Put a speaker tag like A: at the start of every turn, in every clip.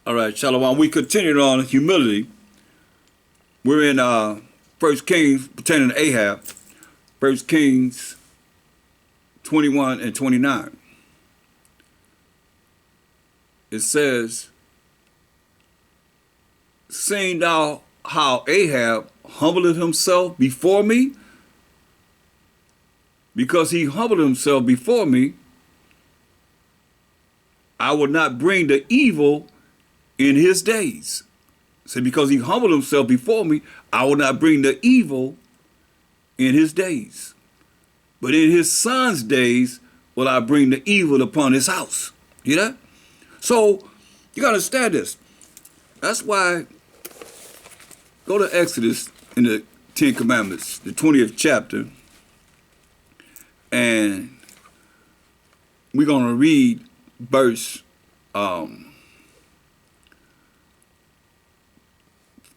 A: All right, Shalom. We continued on humility. We're in First Kings pertaining to Ahab. First Kings 21 and 29. It says, "Seeing thou how Ahab humbled himself before me, because he humbled himself before me, I will not bring the evil in his days." So because he humbled himself before me, I will not bring the evil in his days. But in his son's days will I bring the evil upon his house. You know? So you got to understand this. That's why, go to Exodus in the 10 Commandments, the 20th chapter, and we're going to read verse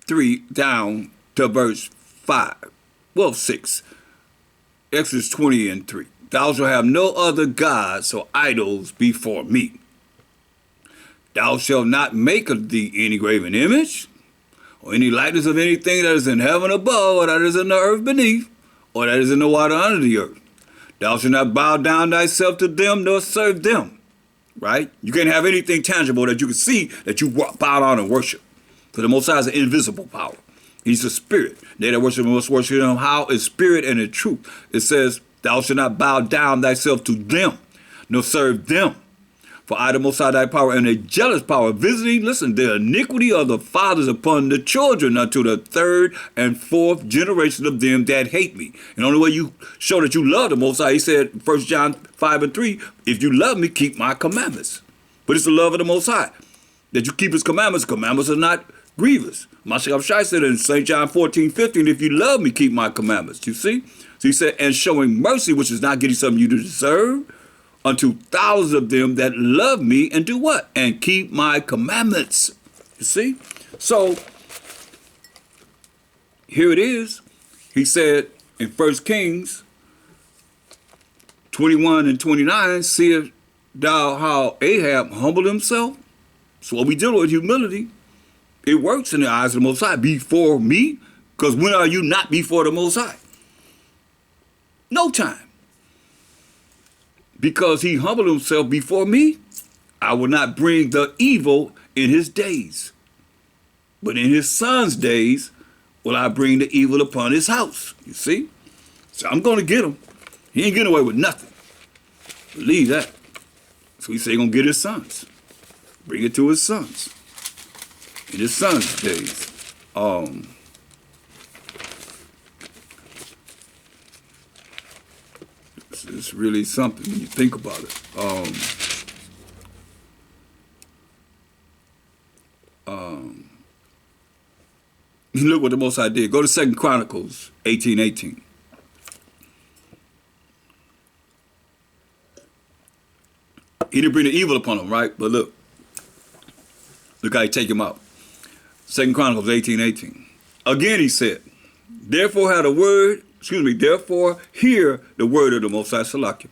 A: 3 down to verse 5. Well, 6. Exodus 20 and 3. "Thou shalt have no other gods or idols before me. Thou shalt not make of thee any graven image, or any likeness of anything that is in heaven above, or that is in the earth beneath, or that is in the water under the earth. Thou shalt not bow down thyself to them, nor serve them." Right? You can't have anything tangible that you can see that you bow down and worship. For the Most High is an invisible power. He's a spirit. They that worship him must worship him how? In spirit and in truth. It says, "Thou shalt not bow down thyself to them, nor serve them. For I, the Most High, thy power, and a jealous power, visiting," listen, "the iniquity of the fathers upon the children unto the third and fourth generation of them that hate me." And the only way you show that you love the Most High, he said, 1 John 5 and 3, "If you love me, keep my commandments." But it's the love of the Most High, that you keep his commandments. Commandments are not grievous. Mashiach Shai said in St. John 14:15, "If you love me, keep my commandments." You see? So he said, "And showing mercy," which is not getting something you deserve, "unto thousands of them that love me," and do what? "And keep my commandments." You see? So here it is. He said in 1 Kings 21 and 29, "Seest thou how Ahab humbled himself?" So what we deal with humility, it works in the eyes of the Most High. Before me, because when are you not before the Most High? No time. Because he humbled himself before me, I will not bring the evil in his days. But in his son's days will I bring the evil upon his house. You see? So I'm going to get him. He ain't getting away with nothing. Believe that. So he said he's going to get his sons. Bring it to his sons. In his son's days. It's really something when you think about it. Look what the Most High did. Go to 2 Chronicles 18:18. He didn't bring the evil upon him, right? But look how he take him out. 2 Chronicles 18:18. "Again he said, therefore hear the word of the Most High Salakia.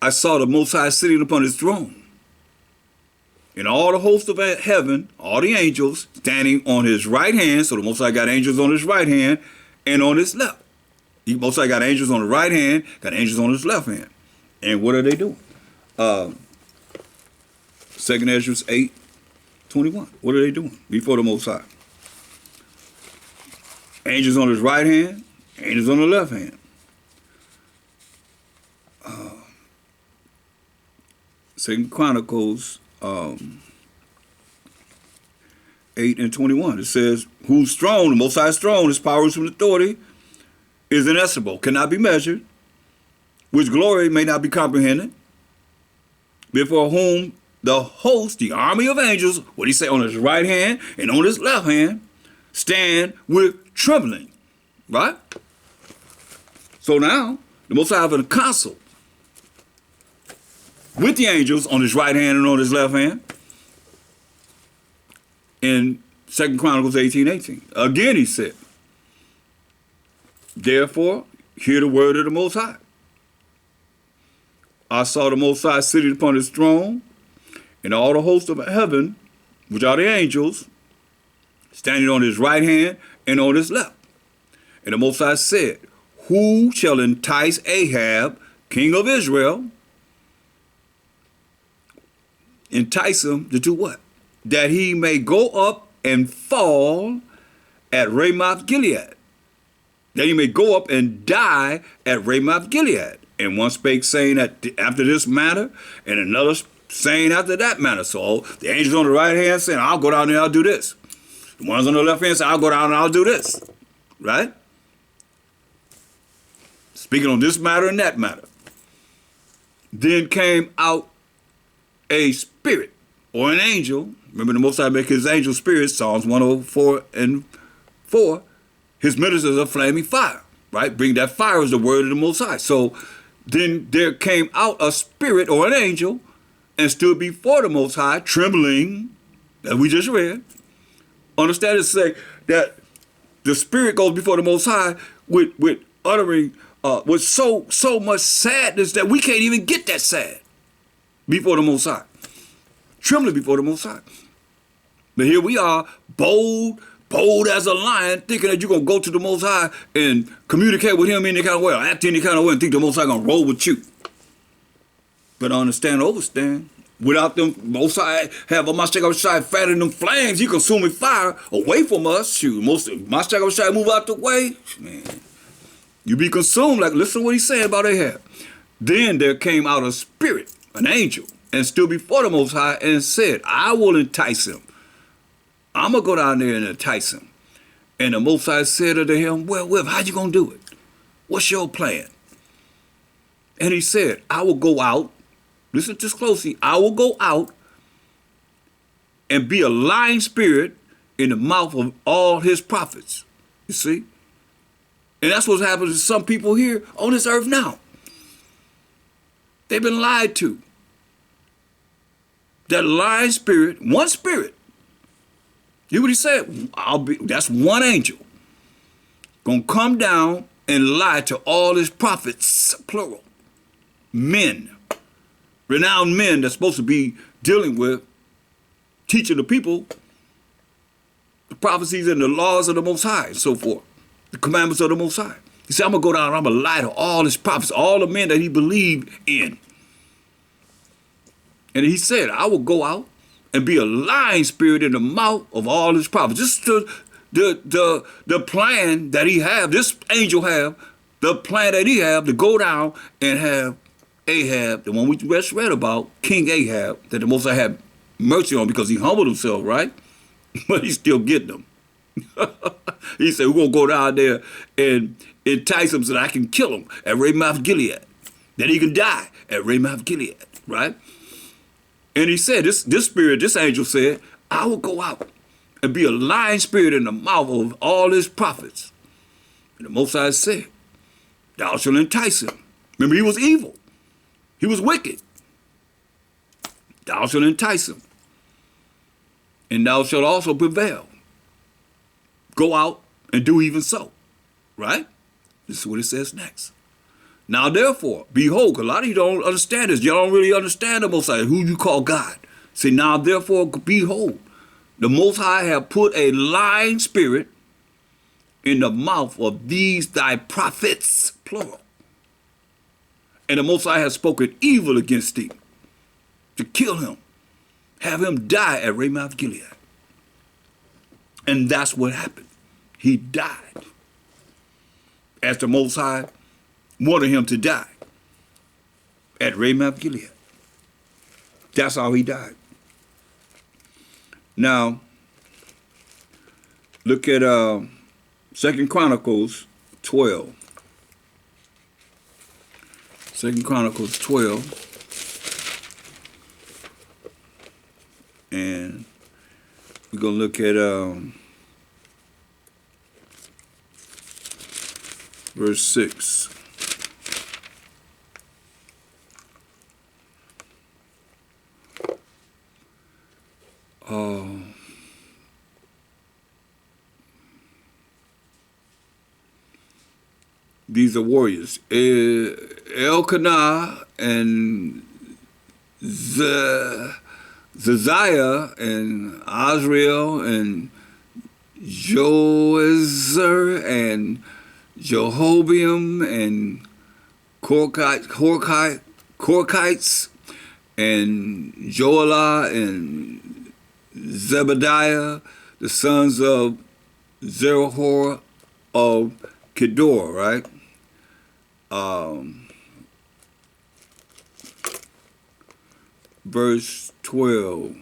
A: I saw the Most High sitting upon his throne, and all the hosts of heaven, all the angels, standing on his right hand." So the Most High got angels on his right hand and on his left. The Most High got angels on the right hand, got angels on his left hand. And what are they doing? 2 Ezra 8:21. What are they doing before the Most High? Angels on his right hand, angels on the left hand. 2 Chronicles 8:21. It says, "Whose throne, the Most High's throne, his powers and authority, is inestimable, cannot be measured, which glory may not be comprehended, before whom the host, the army of angels," what he say, "on his right hand and on his left hand, stand with trembling." Right? So now, the Most High having a council with the angels on his right hand and on his left hand in 2 Chronicles 18:18. Again he said, "Therefore, hear the word of the Most High. I saw the Most High sitting upon his throne, and all the hosts of heaven which are the angels, standing on his right hand and on his left. And the Most High said, who shall entice Ahab, king of Israel, entice him to do what? That he may go up and fall at Ramoth Gilead. That he may go up and die at Ramoth Gilead. And one spake saying that after this manner, and another saying after that manner. So the angels on the right hand saying, I'll go down there, I'll do this. The ones on the left hand saying, I'll go down and I'll do this. Right? Speaking on this matter and that matter. Then came out a spirit or an angel. Remember, the Most High make his angel spirits, Psalms 104 and 4. His ministers are flaming fire, right? Bring that fire is the word of the Most High. So then there came out a spirit or an angel and stood before the Most High, trembling, as we just read. Understand it say that the spirit goes before the Most High with uttering, with so much sadness that we can't even get that sad before the Most High. Trembling before the Most High. But here we are, bold as a lion, thinking that you're going to go to the Most High and communicate with him any kind of way, or act any kind of way, and think the Most High going to roll with you. But understand, overstand. Without them, Most High have a Mashiach Shai fatter them flames, he consuming fire away from us. Shoot, Mashiach Shai move out the way, man. You be consumed. Like, listen to what he's saying about Ahab. Then there came out a spirit, an angel, and stood before the Most High and said, I will entice him. I'm going to go down there and entice him. And the Most High said unto him, well, how you going to do it? What's your plan? And he said, I will go out. Listen to this closely. I will go out and be a lying spirit in the mouth of all his prophets. You see? And that's what's happening to some people here on this earth now. They've been lied to. That lying spirit, one spirit. You know what he said? That's one angel. Gonna come down and lie to all his prophets, plural. Men. Renowned men that's supposed to be dealing with, teaching the people the prophecies and the laws of the Most High and so forth. The commandments of the Most High. He said, I'm going to go down and I'm going to lie to all his prophets, all the men that he believed in. And he said, I will go out and be a lying spirit in the mouth of all his prophets. This is the plan that he have, this angel have, the plan that he have to go down and have Ahab, the one we just read about, King Ahab, that the Most High had mercy on because he humbled himself, right? But he's still getting them. He said, we're going to go down there and entice him so that I can kill him at Ramoth Gilead. That he can die at Ramoth Gilead, right? And he said, this spirit, this angel said, I will go out and be a lying spirit in the mouth of all his prophets. And the Most High said, thou shalt entice him. Remember, he was evil. He was wicked. Thou shalt entice him. And thou shalt also prevail. Go out and do even so. Right? This is what it says next. Now, therefore, behold, a lot of you don't understand this. Y'all don't really understand the Most High, who you call God. Say, now, therefore, behold, the Most High have put a lying spirit in the mouth of these thy prophets, plural. And the Most High has spoken evil against thee to kill him, have him die at Ramoth Gilead. And that's what happened. He died as the Most High wanted him to die at Ramoth Gilead. That's how he died. Now, look at 2 Chronicles 12. 2 Chronicles 12. And we're going to look at verse 6. These are warriors. Elkanah and Zeziah and Azrael and Joezer and Jehobiam and Korkites and Joelah and Zebediah, the sons of Zerahor of Kedor, right? Verse 12.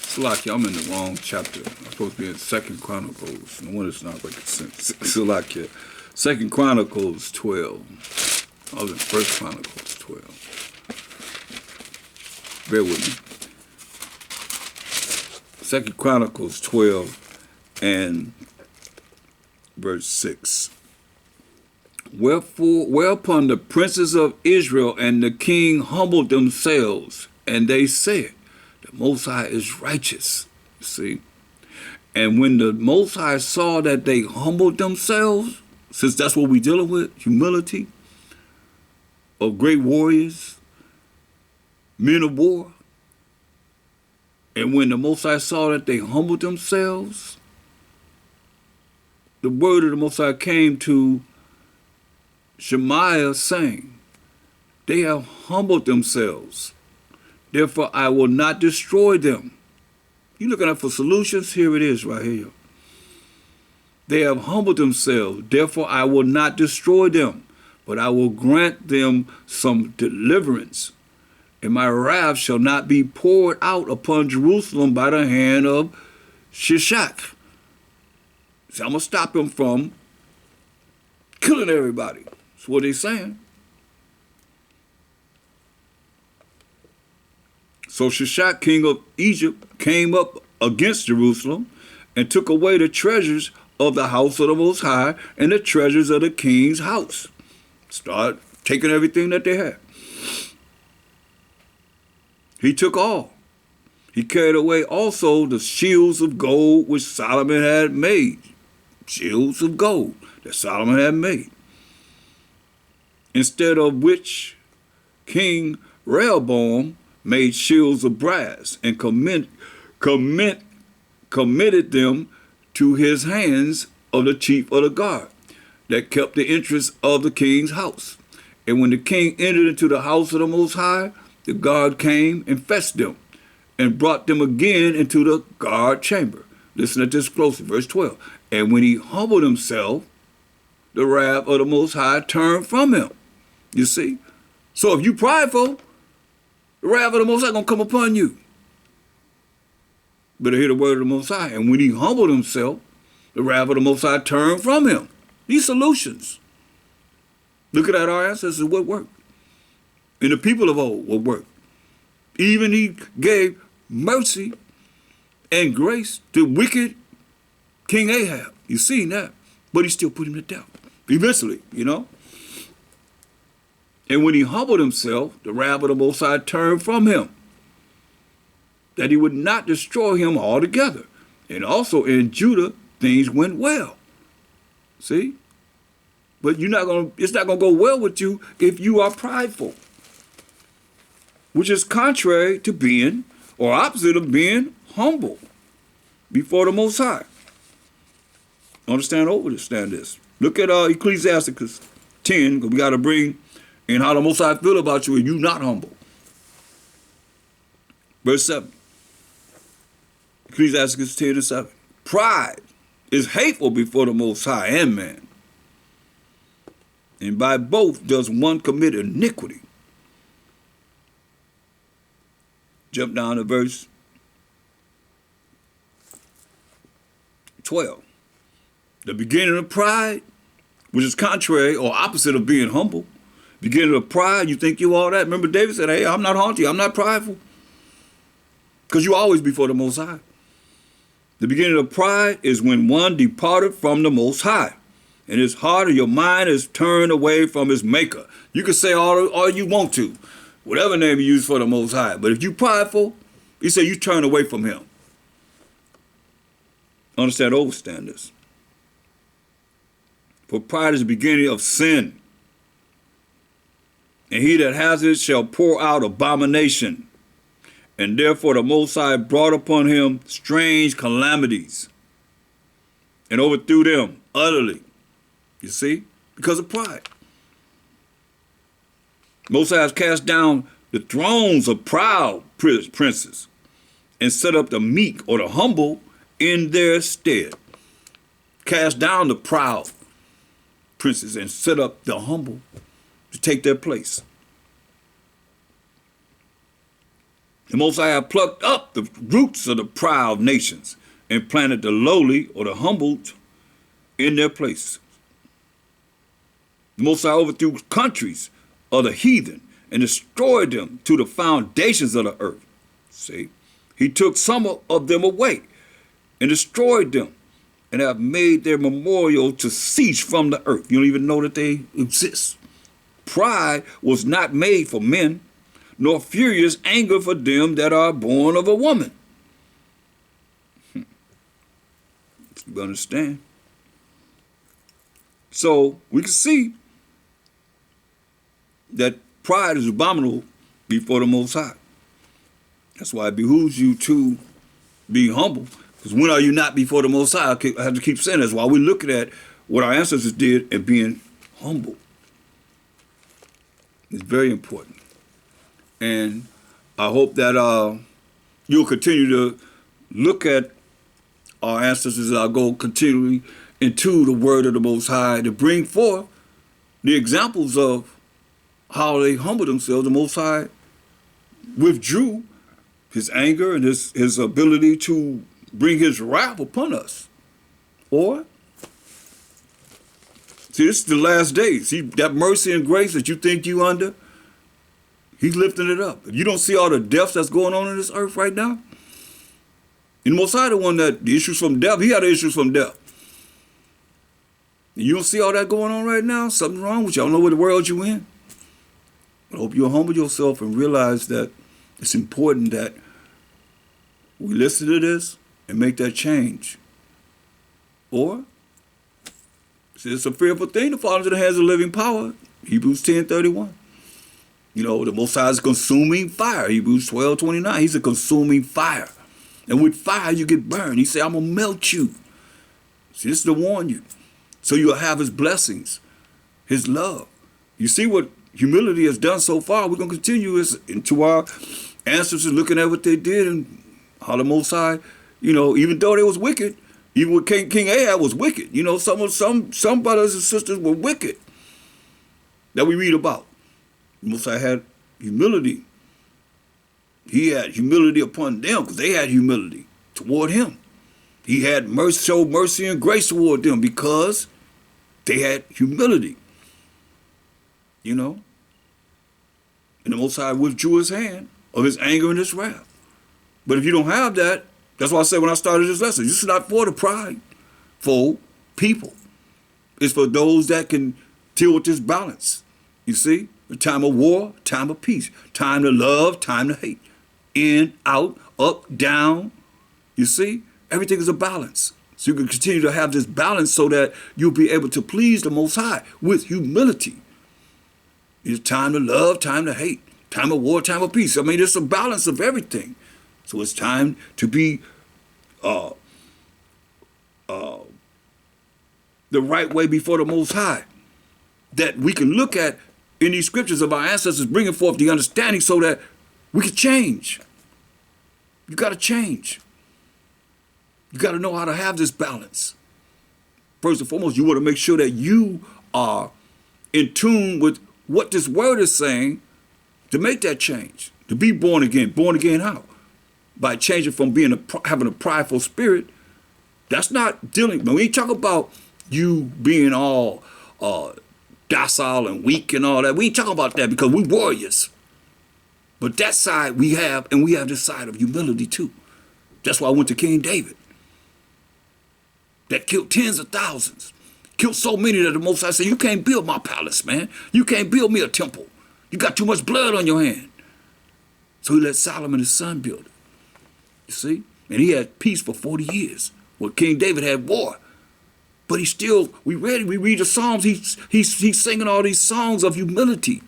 A: Salakia, I'm in the wrong chapter. I'm supposed to be in Second Chronicles. No wonder it's not making sense. Salakia. Second Chronicles 12. I was in First Chronicles 12. Bear with me. Second Chronicles 12 and verse 6. Whereupon the princes of Israel and the king humbled themselves, and they said, the Most High is righteous. You see? And when the Most High saw that they humbled themselves, since that's what we're dealing with, humility of great warriors, men of war, and when the Most High saw that they humbled themselves, the word of the Most High came to Shemaiah saying, they have humbled themselves. Therefore, I will not destroy them. You're looking at for solutions? Here it is right here. They have humbled themselves. Therefore, I will not destroy them, but I will grant them some deliverance. And my wrath shall not be poured out upon Jerusalem by the hand of Shishak. So I'm going to stop him from killing everybody. That's what he's saying. So Shishak, king of Egypt, came up against Jerusalem and took away the treasures of the house of the Most High and the treasures of the king's house. Started taking everything that they had. He took all. He carried away also the shields of gold which Solomon had made. Shields of gold that Solomon had made. Instead of which King Rehoboam made shields of brass and committed them to his hands of the chief of the guard that kept the interest of the king's house. And when the king entered into the house of the Most High, the guard came and fetched them and brought them again into the guard chamber. Listen to this closely, verse 12. And when he humbled himself, the wrath of the Most High turned from him. You see? So if you prideful, the wrath of the Most High going to come upon you. Better hear the word of the Most High. And when he humbled himself, the wrath of the Most High turned from him. These solutions. Look at that, our ancestors, what worked. And the people of old, what worked. Even he gave mercy and grace to wicked King Ahab. You seen that. But he still put him to death. Eventually, you know. And when he humbled himself, the wrath of the Most High turned from him, that he would not destroy him altogether. And also in Judah, things went well. See? But it's not gonna go well with you if you are prideful, which is contrary to being, or opposite of being, humble before the Most High. Understand this. Look at Ecclesiasticus 10, because we got to bring in how the Most High feel about you and you not humble. Verse 7. Ecclesiasticus 10 and 7. Pride is hateful before the Most High and man. And by both does one commit iniquity. Jump down to verse 12. The beginning of pride, which is contrary or opposite of being humble. Beginning of pride, you think you all that. Remember David said, hey, I'm not haughty, I'm not prideful. Because you always before the Most High. The beginning of pride is when one departed from the Most High, and his heart or your mind is turned away from his maker. You can say all you want to, whatever name you use for the Most High. But if you prideful, he said you turn away from him. Understand this. For pride is the beginning of sin. and he that has it shall pour out abomination. And therefore the Most High brought upon him strange calamities and overthrew them utterly. You see? Because of pride. Most High has cast down the thrones of proud princes and set up the meek or the humble in their stead. Cast down the proud princes and set up the humble to take their place. The Most High have plucked up the roots of the proud nations and planted the lowly or the humbled in their place. The Most High overthrew countries of the heathen and destroyed them to the foundations of the earth. See, he took some of them away and destroyed them and have made their memorial to cease from the earth. You don't even know that they exist. Pride was not made for men, nor furious anger for them that are born of a woman. You understand? So we can see that pride is abominable before the Most High. That's why it behooves you to be humble. Because when are you not before the Most High? I have to keep saying that's why we're looking at what our ancestors did and being humble. It's very important. And I hope that you'll continue to look at our ancestors as I go continually into the word of the Most High to bring forth the examples of how they humbled themselves. The Most High withdrew his anger and his ability to bring his wrath upon us. Or, see, this is the last days. See, that mercy and grace that you think you under, he's lifting it up. You don't see all the deaths that's going on in this earth right now? And the Most High, the one that the issues from death, he had the issues from death. And you don't see all that going on right now? Something wrong with you. I don't know what the world you in. I hope you'll humble yourself and realize that it's important that we listen to this and make that change. Or, see, it's a fearful thing to fall into the hands of living power. Hebrews 10:31. You know, the Most High is consuming fire. Hebrews 12:29. He's a consuming fire. And with fire, you get burned. He said, I'm going to melt you. See, this is to warn you. So you'll have his blessings, his love. You see what humility has done so far. We're going to continue into our ancestors looking at what they did and how the Most High, you know, even though they was wicked, even with King Ahab was wicked. You know, some brothers and sisters were wicked that we read about. The Most High had humility. He had humility upon them because they had humility toward him. He had mercy, showed mercy and grace toward them because they had humility. You know? And the Most High withdrew his hand of his anger and his wrath. But if you don't have that, that's why I said when I started this lesson, this is not for the prideful people. It's for those that can deal with this balance. You see? A time of war, time of peace. Time to love, time to hate. In, out, up, down. You see? Everything is a balance. So you can continue to have this balance so that you'll be able to please the Most High with humility. It's time to love, time to hate. Time of war, time of peace. I mean, it's a balance of everything. So it's time to be the right way before the Most High. That we can look at in these scriptures of our ancestors bringing forth the understanding so that we can change. You got to change. You got to know how to have this balance. First and foremost, you want to make sure that you are in tune with what this word is saying to make that change. To be born again. Born again how? By changing from being having a prideful spirit. That's not dealing. When we talk about you being all docile and weak and all that, we ain't talking about that because we warriors. But that side we have, and we have this side of humility too. That's why I went to King David. That killed tens of thousands. Killed so many that the Most High said, you can't build my palace, man. You can't build me a temple. You got too much blood on your hand. So he let Solomon, his son, build it. You see? And he had peace for 40 years. Well, King David had war. But he still, we read the Psalms, he's singing all these songs of humility.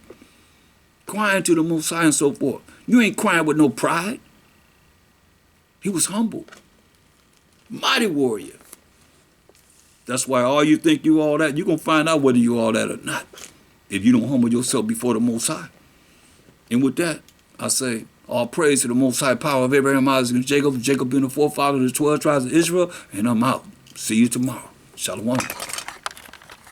A: crying to the Most High and so forth. You ain't crying with no pride. He was humble. Mighty warrior. That's why all you think you all that, you're going to find out whether you all that or not if you don't humble yourself before the Most High. And with that, I say, all praise to the Most High power of Abraham, Isaac, and Jacob. Jacob being the forefather of the 12 tribes of Israel. And I'm out. See you tomorrow. Shalom.